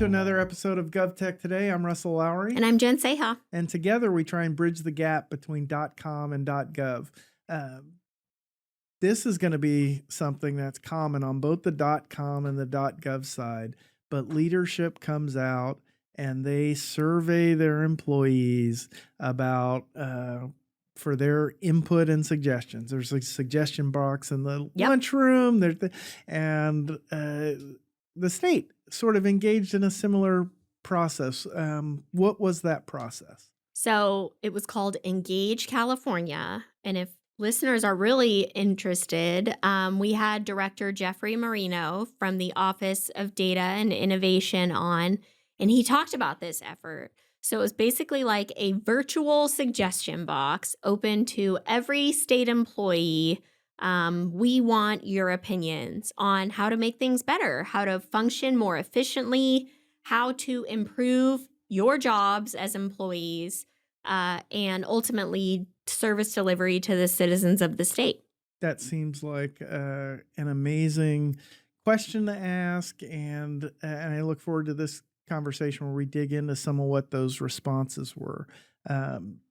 to another episode of Gov Tech Today. I'm Russell Lowery. And I'm Jen Saha. And together we try and bridge the gap between .com and .gov. This is going to be something that's common on both the .com and the .gov side, but leadership comes out and they survey their employees about for their input and suggestions. There's a suggestion box in the lunchroom, and the state sort of engaged in a similar process. What was that process? So it was called Engage California. And if listeners are really interested, we had Director Jeffrey Marino from the Office of Data and Innovation on, and he talked about this effort. So it was basically like a virtual suggestion box open to every state employee. We want your opinions on how to make things better, how to function more efficiently, how to improve your jobs as employees, and ultimately service delivery to the citizens of the state. That seems like an amazing question to ask, and I look forward to this conversation where we dig into some of what those responses were.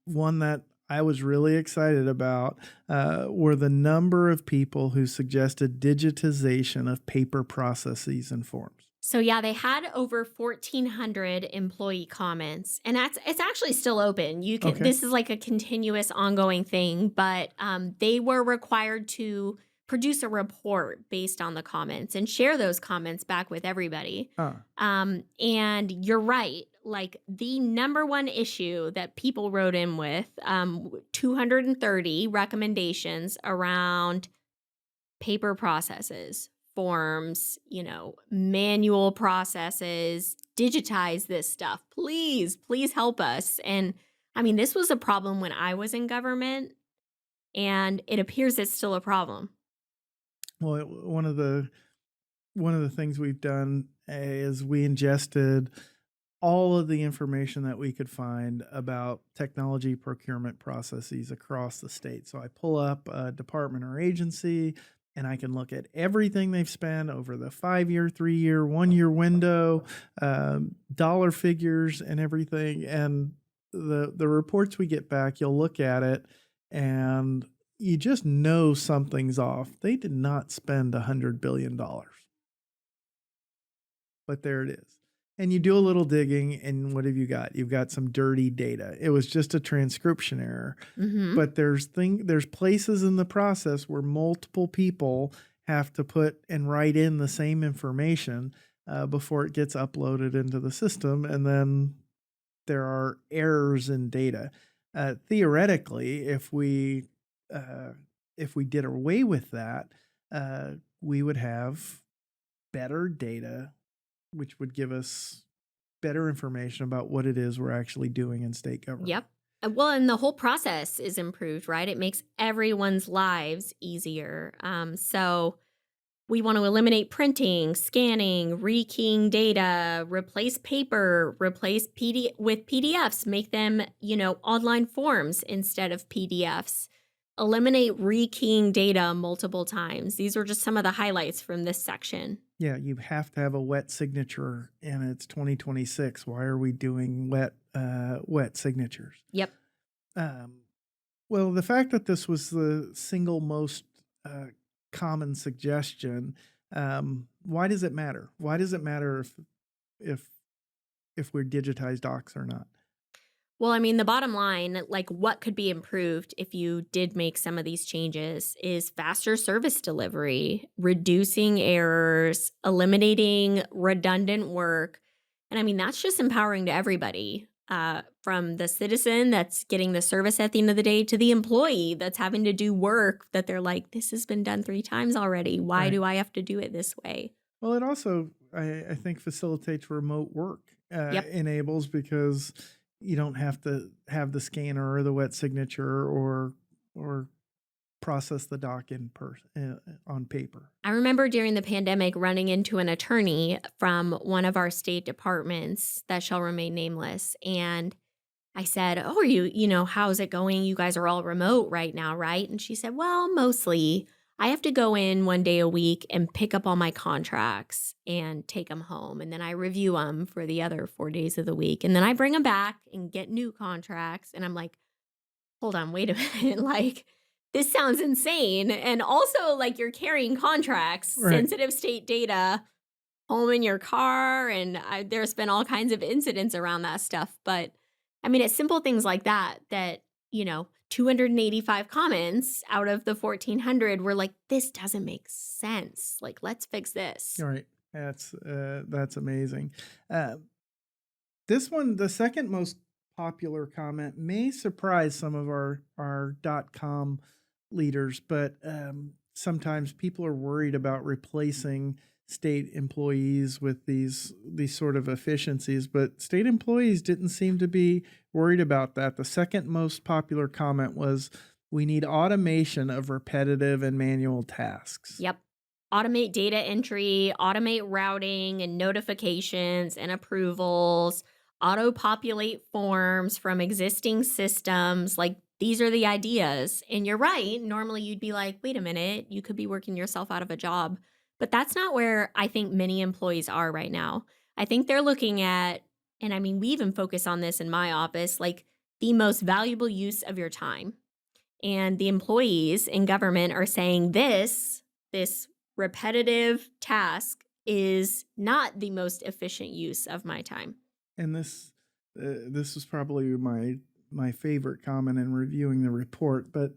One that I was really excited about were the number of people who suggested digitization of paper processes and forms. So yeah, they had over 1,400 employee comments, and it's actually still open. You can This is like a continuous, ongoing thing, but they were required to produce a report based on the comments and share those comments back with everybody. And you're right, like the number one issue that people wrote in with 230 recommendations around paper processes, forms, manual processes, digitize this stuff. Please help us. And I mean, this was a problem when I was in government, and it appears it's still a problem. Well, one of the things we've done is we ingested all of the information that we could find about technology procurement processes across the state. So I pull up a department or agency, and I can look at everything they've spent over the 5-year, 3-year, 1-year window, dollar figures and everything. And the reports we get back, you'll look at it and you just know something's off. They did not spend $100 billion. But there it is. And you do a little digging, and what have you got? You've got some dirty data. It was just a transcription error. Mm-hmm. But there's places in the process where multiple people have to put and write in the same information before it gets uploaded into the system, and then there are errors in data. Theoretically, if we did away with that, we would have better data, which would give us better information about what it is we're actually doing in state government. Yep. Well, and the whole process is improved, right? It makes everyone's lives easier. So we want to eliminate printing, scanning, rekeying data, replace paper, replace with PDFs, make them, online forms instead of PDFs. Eliminate rekeying data multiple times. These are just some of the highlights from this section. Yeah, you have to have a wet signature, and it's 2026. Why are we doing wet signatures? Yep. Well, the fact that this was the single most common suggestion, why does it matter? Why does it matter if we're digitized docs or not? Well, I mean, the bottom line, like what could be improved if you did make some of these changes, is faster service delivery, reducing errors, eliminating redundant work. And I mean, that's just empowering to everybody, from the citizen that's getting the service at the end of the day to the employee that's having to do work that they're like, this has been done 3 times already. Why do I have to do it this way? Well, it also, I think, facilitates remote work, enables, because you don't have to have the scanner or the wet signature or process the doc in person on paper. I remember during the pandemic running into an attorney from one of our state departments that shall remain nameless, and I said, "Oh, are you, how's it going? You guys are all remote right now, right?" And she said, "Well, mostly. I have to go in 1 day a week and pick up all my contracts and take them home. And then I review them for the other 4 days of the week. And then I bring them back and get new contracts. And I'm like, hold on, wait a minute. Like, this sounds insane. And also, like, you're carrying contracts, Right. sensitive state data home in your car. And there's been all kinds of incidents around that stuff. But I mean, it's simple things like that, 285 comments out of the 1,400 were like, this doesn't make sense. Like, let's fix this. All right. That's amazing. Uh, this one, the second most popular comment, may surprise some of our .com leaders, but sometimes people are worried about replacing state employees with these sort of efficiencies, but state employees didn't seem to be worried about that. The second most popular comment was, we need automation of repetitive and manual tasks. Yep. Automate data entry, automate routing and notifications and approvals, auto-populate forms from existing systems. Like, these are the ideas. And you're right. Normally you'd be like, wait a minute, you could be working yourself out of a job. But that's not where I think many employees are right now. I think they're looking at, and I mean, we even focus on this in my office, like the most valuable use of your time. And the employees in government are saying this repetitive task is not the most efficient use of my time. And this was probably my favorite comment in reviewing the report, but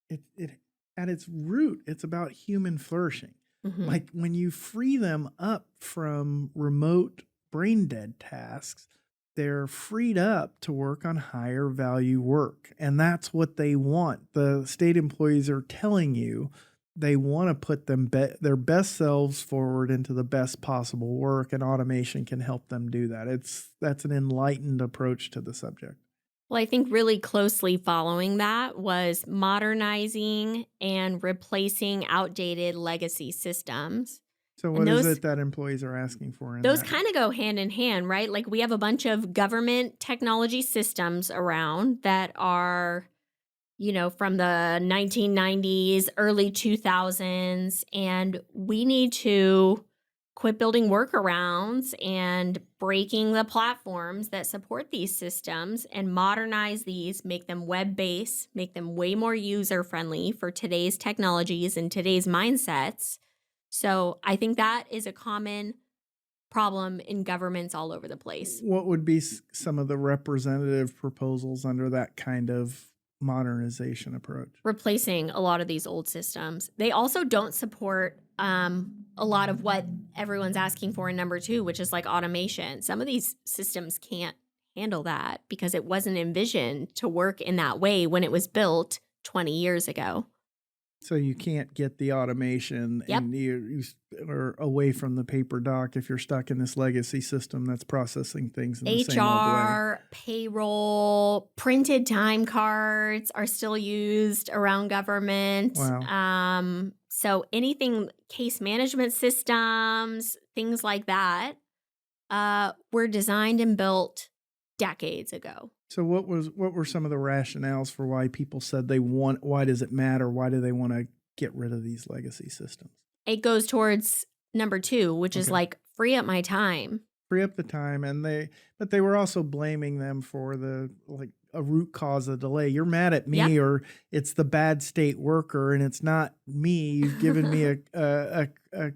it at its root, it's about human flourishing. Mhm. Like, when you free them up from remote brain dead tasks, they're freed up to work on higher value work. And that's what they want. The state employees are telling you they want to put their best selves forward into the best possible work, and automation can help them do that. That's an enlightened approach to the subject. Well, I think really closely following that was modernizing and replacing outdated legacy systems. So And what is it that employees are asking for in those that? kind of go hand in hand, right? Like, we have a bunch of government technology systems around that are, from the 1990s, early 2000s, and we need to quit building workarounds and breaking the platforms that support these systems and modernize these, make them web-based, make them way more user-friendly for today's technologies and today's mindsets. So I think that is a common problem in governments all over the place. What would be some of the representative proposals under that kind of modernization approach? Replacing a lot of these old systems. They also don't support a lot of what everyone's asking for in number 2, which is like automation. Some of these systems can't handle that because it wasn't envisioned to work in that way when it was built 20 years ago. So you can't get the automation, Yep. and you are away from the paper doc if you're stuck in this legacy system that's processing things in the same old way. HR, payroll, printed time cards are still used around government. Wow. So anything, case management systems, things like that, were designed and built decades ago. So what were some of the rationales for why people said why does it matter? Why do they want to get rid of these legacy systems? It goes towards number 2, which is like, free up my time. Free up the time, but they were also blaming them for a root cause of delay. You're mad at me, Yep. or it's the bad state worker, and it's not me. You've given me a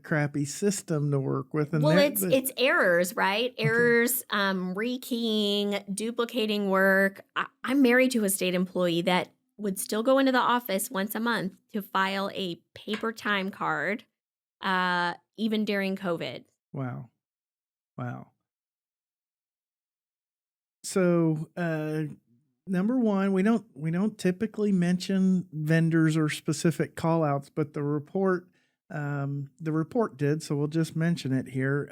crappy system to work with. And well, it's errors, right? Errors, rekeying, duplicating work. I'm married to a state employee that would still go into the office once a month to file a paper time card, even during COVID. Wow. So, number 1, we don't typically mention vendors or specific call outs, but the report did, so we'll just mention it here.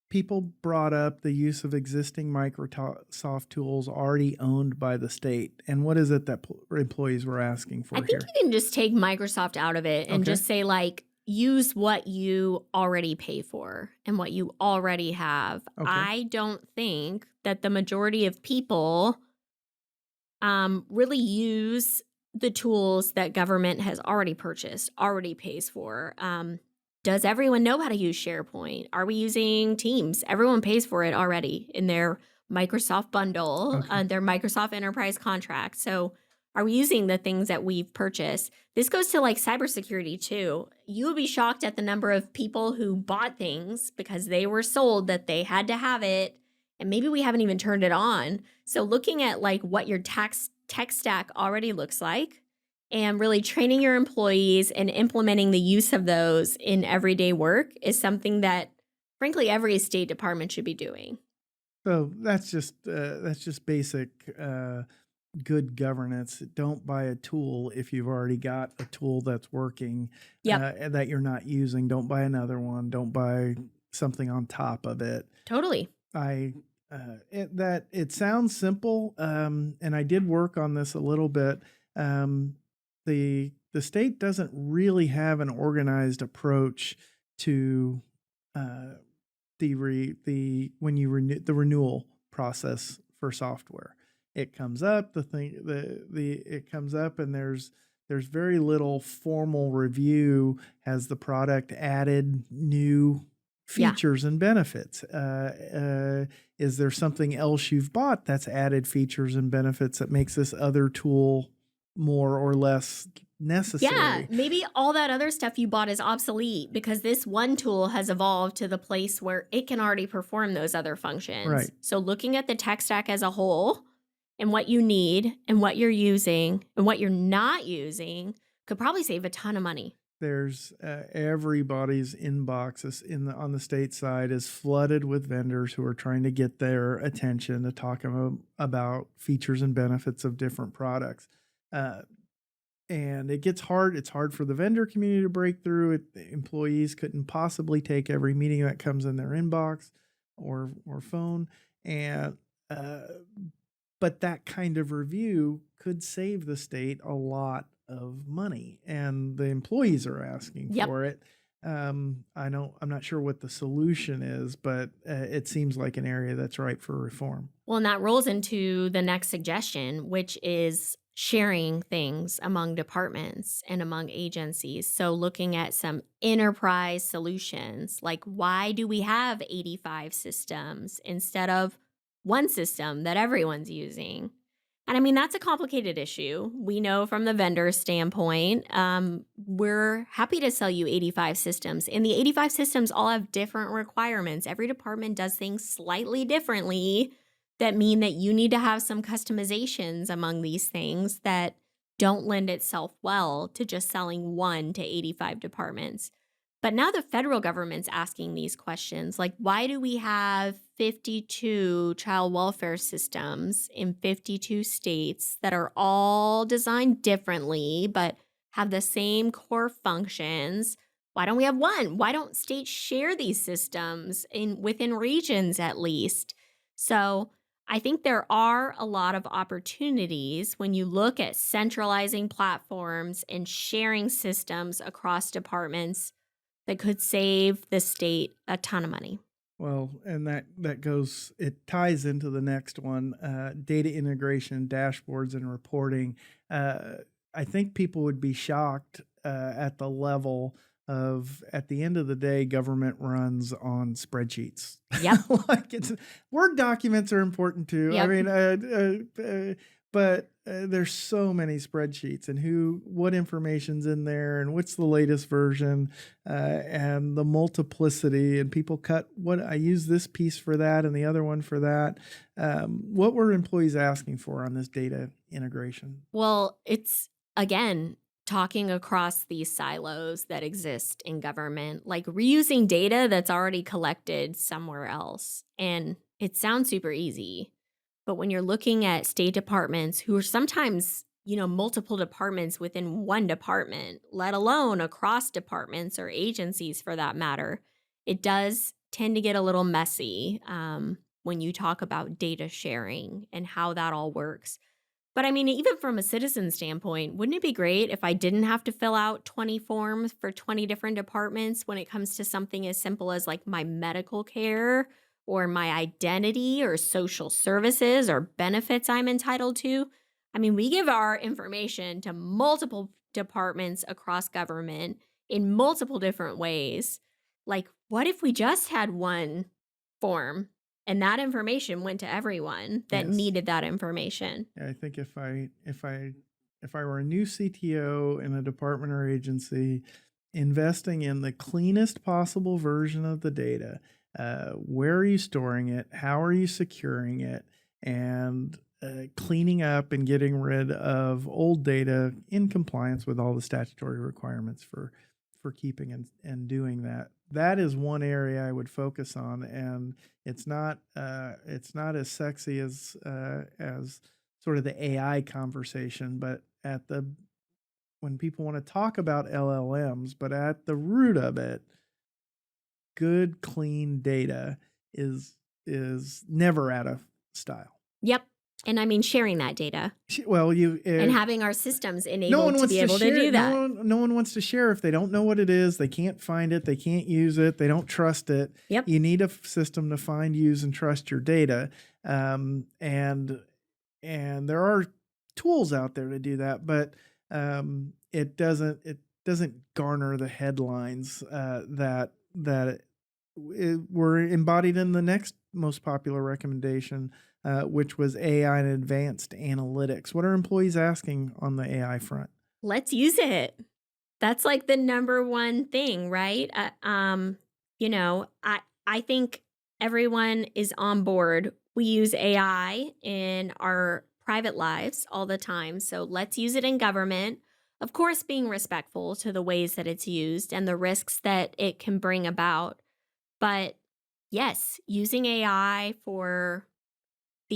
People brought up the use of existing Microsoft tools already owned by the state. And what is it that employees were asking for here? I think you can just take Microsoft out of it and just say, like, use what you already pay for and what you already have. I don't think that the majority of people really use the tools that government has already purchased, already pays for. Does everyone know how to use SharePoint? Are we using Teams? Everyone pays for it already in their Microsoft bundle, Okay. their Microsoft enterprise contract. So are we using the things that we've purchased? This goes to like cybersecurity too. You would be shocked at the number of people who bought things because they were sold that they had to have it, and maybe we haven't even turned it on. So looking at like what your tech stack already looks like and really training your employees and implementing the use of those in everyday work is something that frankly every state department should be doing. So that's just basic good governance. Don't buy a tool if you've already got a tool that's working Yep, and that you're not using. Don't buy another one. Don't buy something on top of it. totally. I it sounds simple, and I did work on this a little bit. Um, the state doesn't really have an organized approach to uh, the when you renew the renewal process for software. It comes up, the it comes up, and there's very little formal review. Has the product added new Yeah. features and benefits? Is there something else you've bought that's added features and benefits that makes this other tool more or less Yeah, necessary? maybe all that other stuff you bought is obsolete because this one tool has evolved to the place where it can already perform those other functions. Right. So looking at the tech stack as a whole and what you need and what you're using and what you're not using could probably save a ton of money. There's everybody's on the state side is flooded with vendors who are trying to get their attention to talk about features and benefits of different products. Uh, and it gets hard. It's hard for the vendor community to break through it. The employees couldn't possibly take every meeting that comes in their inbox or phone. And uh, but that kind of review could save the state a lot of money, and the employees are asking Yep. for it. I'm not sure what the solution is, but it seems like an area that's ripe for reform. Well, and that rolls into the next suggestion, which is sharing things among departments and among agencies. So, looking at some enterprise solutions, like why do we have 85 systems instead of one system that everyone's using? And I mean, that's a complicated issue. We know from the vendor standpoint, we're happy to sell you 85 systems, and the 85 systems all have different requirements. Every department does things slightly differently that mean that you need to have some customizations among these things that don't lend itself well to just selling one to 85 departments. But now the federal government's asking these questions like, why do we have 52 child welfare systems in 52 states that are all designed differently but have the same core functions? Why don't we have one? Why don't states share these systems within regions at least? So I think there are a lot of opportunities when you look at centralizing platforms and sharing systems across departments that could save the state a ton of money. Well, and it ties into the next one, data integration, dashboards, and reporting. Uh, I think people would be shocked at the level of, at the end of the day, government runs on spreadsheets. Yep. Like Word documents are important too. I Yep. mean, but there's so many spreadsheets, and what information's in there, and what's the latest version, and the multiplicity, and people cut what I use this piece for that and the other one for that. What were employees asking for on this data integration? Well, it's again talking across these silos that exist in government, like reusing data that's already collected somewhere else. And it sounds super easy, but when you're looking at state departments who are sometimes, multiple departments within one department, let alone across departments or agencies for that matter, it does tend to get a little messy when you talk about data sharing and how that all works. But I mean, even from a citizen standpoint, wouldn't it be great if I didn't have to fill out 20 forms for 20 different departments when it comes to something as simple as like my medical care or my identity or social services or benefits I'm entitled to? I mean, we give our information to multiple departments across government in multiple different ways. Like, what if we just had one form and that information went to everyone that Yes. needed that information? I think if I were a new CTO in a department or agency, investing in the cleanest possible version of the data, where are you storing it? How are you securing it? And cleaning up and getting rid of old data in compliance with all the statutory requirements for keeping and doing that. That is one area I would focus on, and it's not as sexy as sort of the AI conversation, but at the when people want to talk about LLMs, but at the root of it, good clean data is never out of style. Yep. And I mean, sharing that data Well, and having our systems no one enabled to wants be to able to share do it. that. No one wants to share if they don't know what it is. They can't find it. They can't use it. They don't trust it. Yep. You need a system to find, use, and trust your data. And there are tools out there to do that, but it doesn't garner the headlines that were embodied in the next most popular recommendation, which was AI and advanced analytics. What are employees asking on the AI front? Let's use it. That's like the number one thing, right? I think everyone is on board. We use AI in our private lives all the time. So let's use it in government. Of course, being respectful to the ways that it's used and the risks that it can bring about. But yes, using AI for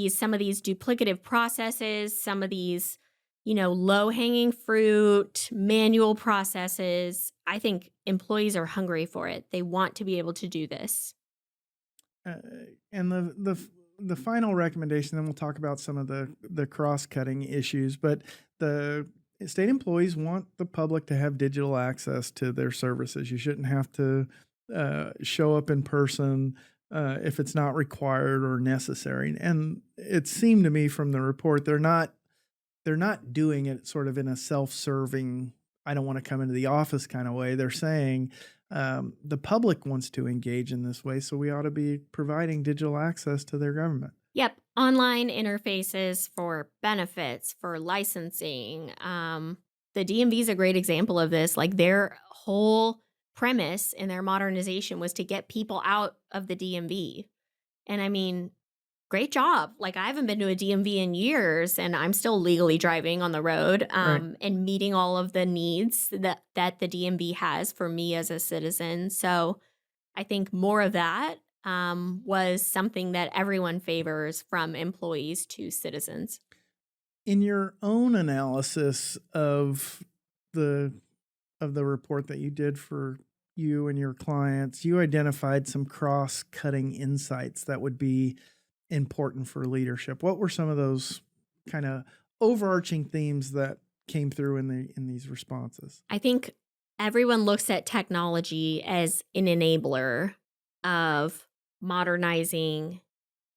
some of these duplicative processes, some of these, low-hanging fruit, manual processes, I think employees are hungry for it. They want to be able to do this. Uh, and the final recommendation, then we'll talk about some of the cross-cutting issues, but the state employees want the public to have digital access to their services. You shouldn't have to show up in person if it's not required or necessary. And it seemed to me from the report they're not doing it sort of in a self-serving, I don't want to come into the office kind of way. They're saying the public wants to engage in this way, so we ought to be providing digital access to their government. Yep. Online interfaces for benefits, for licensing. The DMV is a great example of this. Like their whole premise in their modernization was to get people out of the DMV. And I mean, great job. Like I haven't been to a DMV in years and I'm still legally driving on the road Right. and meeting all of the needs that the DMV has for me as a citizen. So I think more of that was something that everyone favors from employees to citizens. In your own analysis the of the report that you did for you and your clients, you identified some cross-cutting insights that would be important for leadership. What were some of those kind of overarching themes that came through in these responses? I think everyone looks at technology as an enabler of modernizing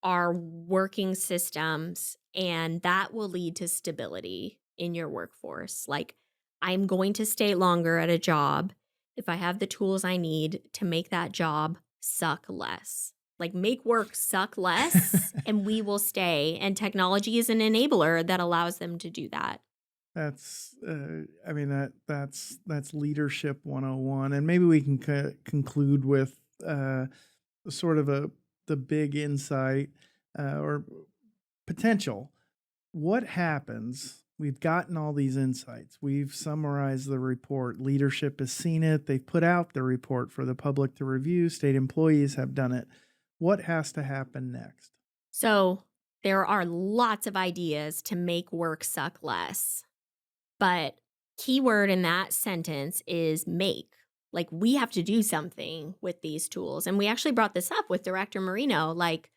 our working systems, and that will lead to stability in your workforce. Like, I'm going to stay longer at a job if I have the tools I need to make that job suck less. Like, make work suck less, and we will stay. And technology is an enabler that allows them to do that. That's I mean that's leadership 101, and maybe we can conclude with sort of the big insight or potential. What happens? We've gotten all these insights. We've summarized the report. Leadership has seen it. They've put out the report for the public to review. State employees have done it. What has to happen next? So, there are lots of ideas to make work suck less. But keyword in that sentence is make. Like we have to do something with these tools. And we actually brought this up with Director Marino. Like,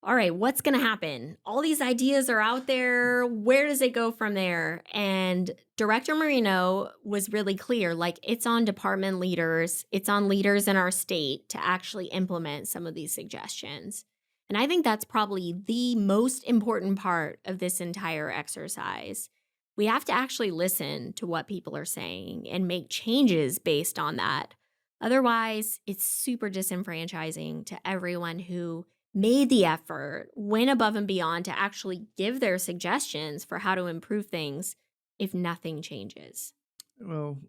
all right, what's going to happen? All these ideas are out there. Where does it go from there? And Director Marino was really clear. Like, it's on department leaders, it's on leaders in our state to actually implement some of these suggestions. And I think that's probably the most important part of this entire exercise. We have to actually listen to what people are saying and make changes based on that. Otherwise, it's super disenfranchising to everyone who made the effort, went above and beyond to actually give their suggestions for how to improve things if nothing changes. Well,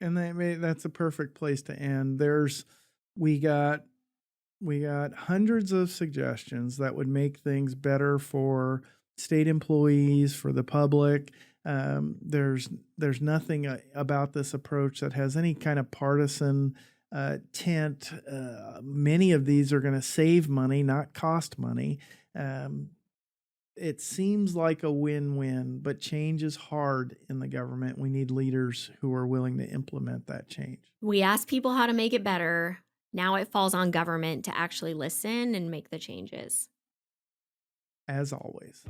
and that's a perfect place to end. We got hundreds of suggestions that would make things better for state employees, for the public. There's nothing about this approach that has any kind of partisan tint. Many of these are going to save money, not cost money. It seems like a win-win, but change is hard in the government. We need leaders who are willing to implement that change. We ask people how to make it better. Now it falls on government to actually listen and make the changes. As always.